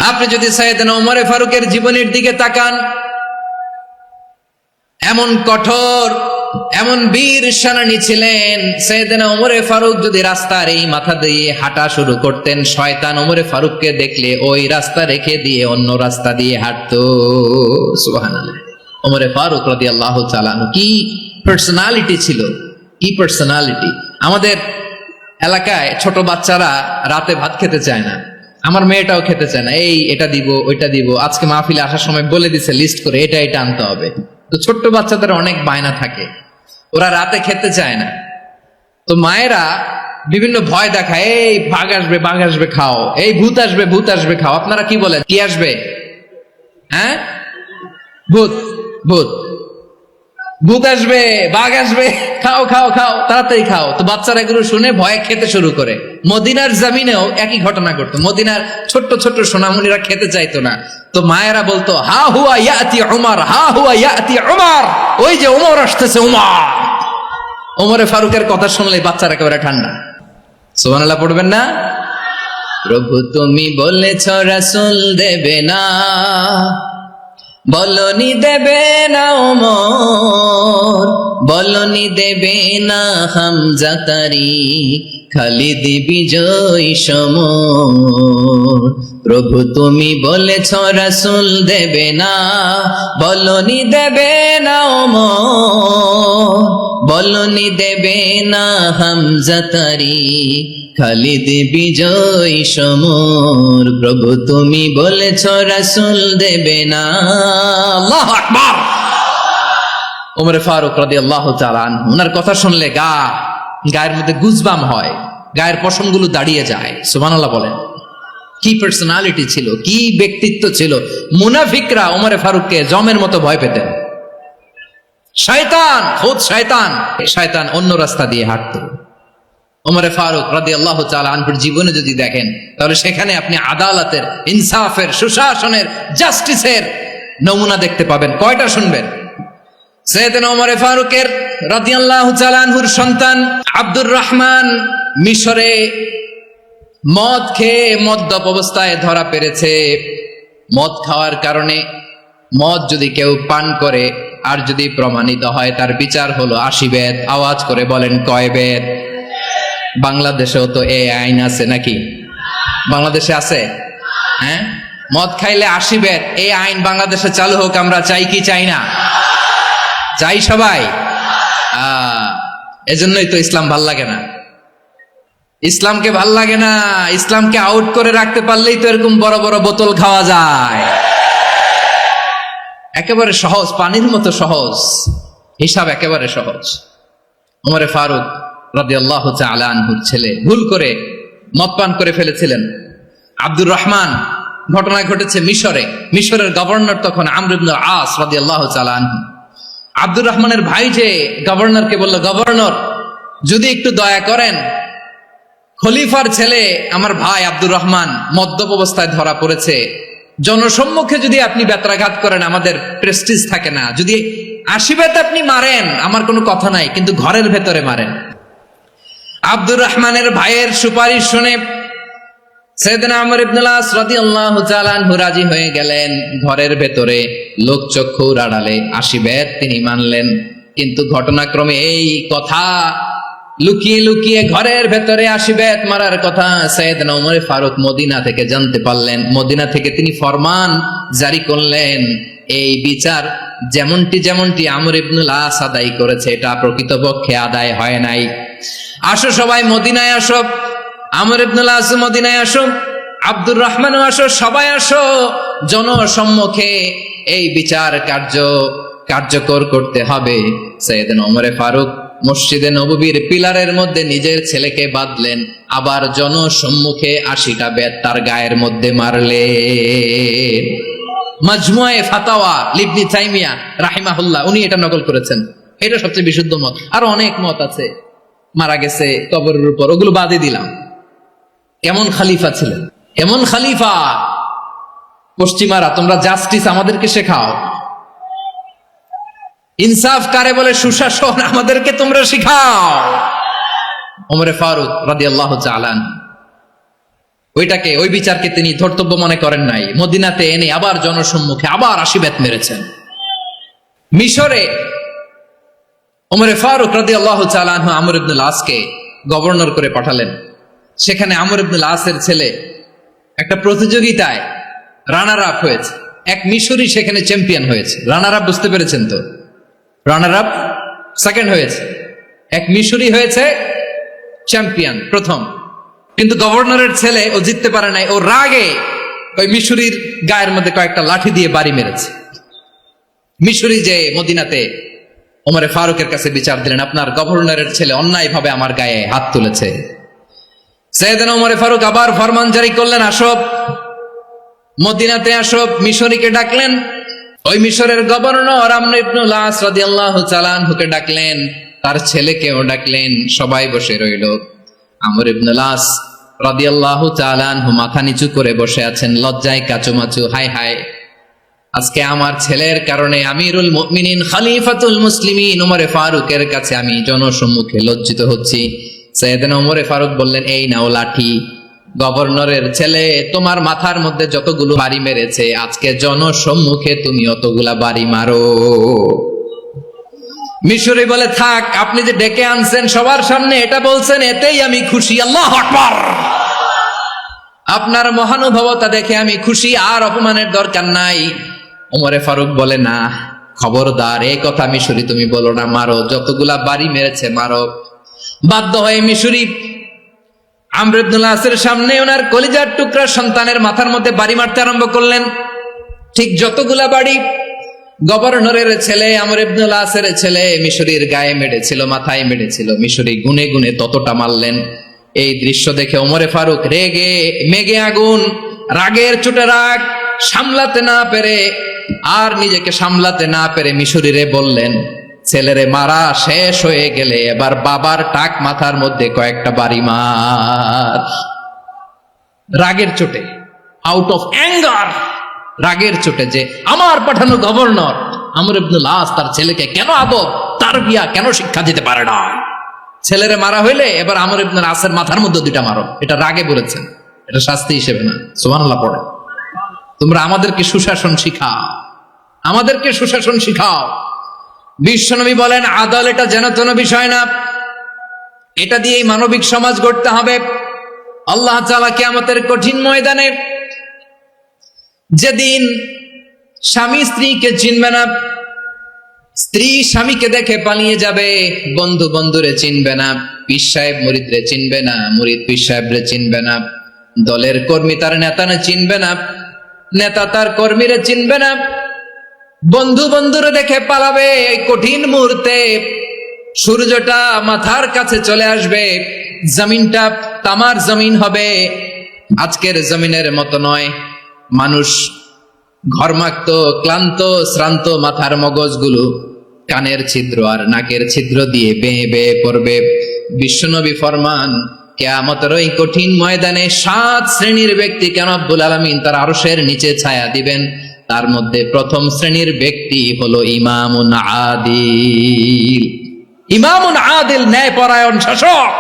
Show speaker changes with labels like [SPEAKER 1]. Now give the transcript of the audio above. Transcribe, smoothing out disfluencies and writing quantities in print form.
[SPEAKER 1] আপনি যদি সাইয়েদনা ওমরে ফারুকের জীবনের দিকে তাকান, এমন কঠোর, এমন বীর সেনানী ছিলেন। সাইয়েদনা ওমরে ফারুক যদি রাস্তার এই মাথা দিয়ে হাঁটা শুরু করতেন, শয়তান ওমরে ফারুককে দেখলে ওই রাস্তা রেখে দিয়ে অন্য রাস্তা দিয়ে হাঁটতো। সুবহানাল্লাহ। ওমরে ফারুক রাদিয়াল্লাহু তাআলা কি পার্সোনালিটি ছিল, কি পার্সোনালিটি। আমাদের এলাকায় ছোট বাচ্চারা রাতে ভাত খেতে চায় না, আমার মেয়েটাও খেতে চায় না। এই এটা দিব, ওইটা দিব, আজকে মাহফিলে আসার সময় বলে দিছে লিস্ট করে এটা এটা আনতে হবে। তো ছোট্ট বাচ্চাদের অনেক বায়না থাকে, ওরা রাতে খেতে চায় না। তো মায়েরা বিভিন্ন ভয় দেখায়, এই বাঘ আসবে খাও, এই ভূত আসবে খাও। আপনারা কি বলেন, কি আসবে? হ্যাঁ, ভূত ভূত ভূত আসবে, বাঘ আসবে, খাও খাও খাও, তাড়াতাড়ি খাও। তো বাচ্চারা এগুলো শুনে ভয়ে খেতে শুরু করে। মদিনার জমিনেও একই ঘটনা ঘটতো। মদিনার ছোট্ট ছোট্ট সোনামণিরা খেতে চাইতো না, তো মায়েরা বলতো হা হুয়া ইয়াতি উমর, হা হুয়া ইয়াতি উমর, ওই যে ওমর আসতেছে, উমর। ওমরে ফারুকের কথা শুনলে বাচ্চারা একেবারে ঠান্ডা। সুবহানাল্লাহ পড়বেন না? প্রভু তুমি বলেছ রাসূল দেবে না, বলনি দেবে না ওমর, বলনি দেবে না হামজা তারিক, খালিদ বিজয় সমর। প্রভু তুমি বলেছ রাসূল দেবে না, বলনি দেবে না ওমর, বলনি দেবে না হামজা তারিক, খালিদ বিজয় সমর। প্রভু তুমি বলেছ রাসূল দেবে না। আল্লাহু আকবার। ওমরে ফারুক রাদিয়াল্লাহু তাআলা আনহু, ওনার কথা শুনলে গায়ের মধ্যে গুজবাম হয়, গায়ের পশমগুলো দাঁড়িয়ে যায়। সুবহানাল্লাহ বলেন। কি পার্সোনালিটি ছিল, কি ব্যক্তিত্ব ছিল। মুনাফিকরা ওমরে ফারুককে জমের মতো ভয় পেতেন। শয়তান, খোদ শয়তান, শয়তান অন্য রাস্তা দিয়ে হাঁটতো। ওমরে ফারুক রাদিয়াল্লাহু তাআলা আনহুর জীবনে যদি দেখেন, তাহলে সেখানে আপনি আদালতের, ইনসাফের, সুশাসনের, জাস্টিসের নমুনা দেখতে পাবেন। কয়টা শুনবেন? সাইয়েদনা ওমরে ফারুকের রাদিয়াল্লাহু তাআলা আনহুর সন্তান আব্দুর রহমান মিশরে মদ খেয়ে মদ্যপ অবস্থায় ধরা পড়েছে। মদ খাওয়ার কারণে, মদ যদি কেউ পান করে আর যদি প্রমাণিত হয়, তার বিচার হলো 80 বেত। আওয়াজ করে বলেন কয় বেত? বাংলাদেশেও তো এই আইন আছে নাকি? বাংলাদেশে আছে? হ্যাঁ, মদ খাইলে 80 বেত, এই আইন বাংলাদেশে চালু হোক। আমরা চাই কি চাই না? চাই সবাই। এজন্যই তো ইসলাম ভাল লাগে না। ইসলামকে ভাল লাগে না। ইসলামকে আউট করে রাখতে পারলেই তো এরকম বড় বড় বোতল খাওয়া যায়। একেবারে সহজ, পানির মতো সহজ হিসাব, একেবারে সহজ। ওমরে ফারুক রাদিয়াল্লাহু তাআলা আনহুর ছেলে ভুল করে মদ পান করে ফেলেছিলেন। আব্দুর রহমান, ঘটনা ঘটেছে মিশরে। মিশরের গভর্নর তখন আমর ইবনে আস রাদিয়াল্লাহু তাআলা আনহু। আব্দুর রহমানের ভাই যে গভর্নরকে বলল, গভর্নর যদি একটু দয়া করেন, খলিফার ছেলে আমার ভাই আব্দুর রহমান মদ্যপ অবস্থায় ধরা পড়েছে, জনসম্মুখে যদি আপনি বেত্রাঘাত করেন আমাদের প্রেস্টিজ থাকে না, যদি 80 বেত আপনি মারেন আমার কোনো কথা নাই, কিন্তু ঘরের ভেতরে মারেন। আব্দুর রহমানের ভাইয়ের সুপারিশ শুনে সাইয়েদনা আমর ইবনে আস রাদিয়াল্লাহু তাআলা আনহু রাজি হয়ে গেলেন। ঘরের ভেতরে লোকচক্ষুর আড়ালে 80 বেত তিনি মানলেন। কিন্তু ঘটনাক্রমে এই কথা লুকিয়ে লুকিয়ে ঘরের ভেতরে 80 বেত মারার কথা সাইয়েদনা ওমর ফারুক মদিনা থেকে জানতে পারলেন। মদিনা থেকে তিনি ফরমান জারি করলেন, এই বিচার যেমনটি আমর ইবনে আস আদায় করেছে, এটা প্রকৃতপক্ষে আদায় হয় নাই। আসো সবাই মদিনায় আসো, আমর ইবনে আস মদিনায় আসো, আব্দুর রহমানও আসো, সবাই আসো, জনসম্মুখে এই বিচার কার্যকর করতে হবে। সাইয়েদনা ওমর ফারুক মসজিদে নববীর পিলারের মধ্যে নিজের ছেলেকে বাঁধলেন, আবার জনসম্মুখে 80টা বেত তার গায়ের মধ্যে মারলেন। মাজমুয়ে ফাতাওয়া ইবনে তাইমিয়া রাহিমাহুল্লাহ উনি এটা নকল করেছেন। এটা সবচেয়ে বিশুদ্ধ মত। আরো অনেক মত আছে, মারা গেছে কবরের উপর, ওগুলো বাদে দিলাম। কেমন খলিফা ছিলেন, কেমন খলিফা। পশ্চিমারা তোমরা জাস্টিস আমাদেরকে শেখাও, ইনসাফ কারে বলে, সুশাসন আমাদেরকে তোমরা শিখাও। ওমরে ফারুক রাদিয়াল্লাহু তাআলা ওইটাকে, ওই বিচারকে তিনি ধর্তব্য মনে করেন নাই। মদিনাতে এনে আবার জনসম্মুখে আবার ৮০ বেত মেরেছেন। মিশরে ওমরে ফারুক রাদিয়াল্লাহু তাআলা আনহু আমর ইবনুল আসকে গভর্নর করে পাঠালেন। সেখানে আমর ইবনুল আসের ছেলে একটা প্রতিযোগিতায় রানার আপ হয়েছে। এক মিশরি সেখানে চ্যাম্পিয়ন হয়েছে। রানার আপ বুঝতে পেরেছেন তো? রানার আপ সেকেন্ড হয়েছে, এক মিশরি হয়েছে চ্যাম্পিয়ন প্রথম। কিন্তু গভর্নরের ছেলে ও জিততে পারে নাই। ও রাগে ওই মিশরির গায়ের মধ্যে কয়েকটা লাঠি দিয়ে বাড়ি মেরেছে। মিশরি যে মদিনাতে ওমরে ফারুকের কাছে বিচার দিলেন, আপনার গভর্নরের ছেলে অন্যায়ভাবে আমার গায়ে হাত তুলেছে। সাইয়েদনা ওমরে ফারুক আবার ফরমান জারি করলেন, আসো মদিনাতে আসো। মিশরীকে ডাকলেন। ওই মিশরের গভর্নর আমর ইবনুল আস রাদিয়াল্লাহু তাআলা আনহুকে ডাকলেন, তার ছেলেকেও ডাকলেন। সবাই বসে রইল। আমর ইবনুল আস রাদিয়াল্লাহু তাআলা আনহু মাথা নিচু করে বসে আছেন, লজ্জায় কাচুমাচু। হায় হায়, আজকে আমার ছেলের কারণে আমিরুল মুমিনিন খলিফাতুল মুসলিমিন ওমরে ফারুকের কাছে আমি জনসম্মুখে লজ্জিত হচ্ছি। সাইয়েদনা ওমরে ফারুক বললেন, এই নাও লাঠি। গভর্নরের ছেলে তোমার মাথার মধ্যে যতগুলো বাড়ি মেরেছে, আজকে জনসম্মুখে তুমি অতগুলা বাড়ি মারো। মিশরি বলে, থাক, আপনি যে ডেকে আনছেন সবার সামনে এটা বলছেন, এতেই আমি খুশি। আল্লাহু আকবার। আপনার মহানুভবতা দেখে আমি খুশি, আর অপমানের দরকার নাই। ওমরে ফারুক বলে, না, খবরদার, এই কথা মিশরি তুমি বলো না, মারো, যতগুলা বাড়ি মেরেছে মারো। বাধ্য হয়ে মিশরি আমর ইবনুল আসের সামনে ওনার কলিজার টুকরা সন্তানের মাথার মধ্যে বাড়ি মারতে আরম্ভ করলেন। ঠিক যতগুলা বাড়ি গভর্নরের ছেলে আমর ইবনুল আসের ছেলে মিশরির গায়ে মেরেছিল, মাথায় মেরেছিল, মিশরি গুনে গুনে ততটা মারলেন। এই দৃশ্য দেখে ওমরে ফারুক রেগে মেগে আগুন, রাগের চোটে রাগ সামলাতে না পেরে, আর নিজেকে সামলাতে না পেরে মিশরীরে বললেন, ছেলেরে মারা শেষ হয়ে গেলে এবার বাবার টাক মাথার মধ্যে কয়েকটা বাড়ি মার। রাগের চোটে, আউট অফ অ্যাঙ্গার, রাগের চোটে, যে আমার পাঠানো গভর্নর আমর ইবনুল আস তার ছেলেকে কেন আদব তারবিয়া কেন শিক্ষা দিতে পারে না। ছেলেরে মারা হইলে এবার আমর ইবনুল আসের মাথার মধ্যে দুইটা মারো। এটা রাগে বলেছেন, এটা শাস্তি হিসেবে না। সুবহানাল্লাহ পড়ে। তোমরা আমাদেরকে সুশাসন শিখাও, আমাদেরকে সুশাসন শিখাও। বিশ্বনবী বলেন, আদল এটা যেন তেন বিষয় না, এটা দিয়েই মানবিক সমাজ গড়তে হবে। আল্লাহ তাআলা কিয়ামতের কঠিন ময়দানে, যেদিন স্বামী স্ত্রীকে চিনবে না, স্ত্রী স্বামীকে দেখে পালিয়ে যাবে, বন্ধু বন্ধুরে চিনবে না, পীর সাহেব মুরিদরে চিনবে না, মুরিদ পীর সাহেবরে চিনবে না, দলের কর্মী তার নেতারে চিনবে না, নেতা তার কর্মীরে চিনবে না, বন্ধু বন্ধুরে দেখে পালাবে। এই কঠিন মুহূর্তে সূর্যটা মাথার কাছে চলে আসবে, জমিনটা তামার জমিন হবে, আজকের জমিনের মতো নয়। মানুষ ঘর্মাক্ত, ক্লান্ত, শ্রান্ত মাথার মগজগুলো কানের ছিদ্র আর নাকের ছিদ্র দিয়ে বেয়ে বেয়ে পড়বে। বিশ্বনবী ফরমান, কিয়ামতের ওই কঠিন ময়দানে 7 শ্রেণীর ব্যক্তিকে রব্বুল আলামিন তার আরশের নিচে ছায়া দিবেন। তার মধ্যে প্রথম শ্রেণীর ব্যক্তি হলো ইমামুন আদিল। ইমামুন আদিল, ন্যায়পরায়ণ শাসক।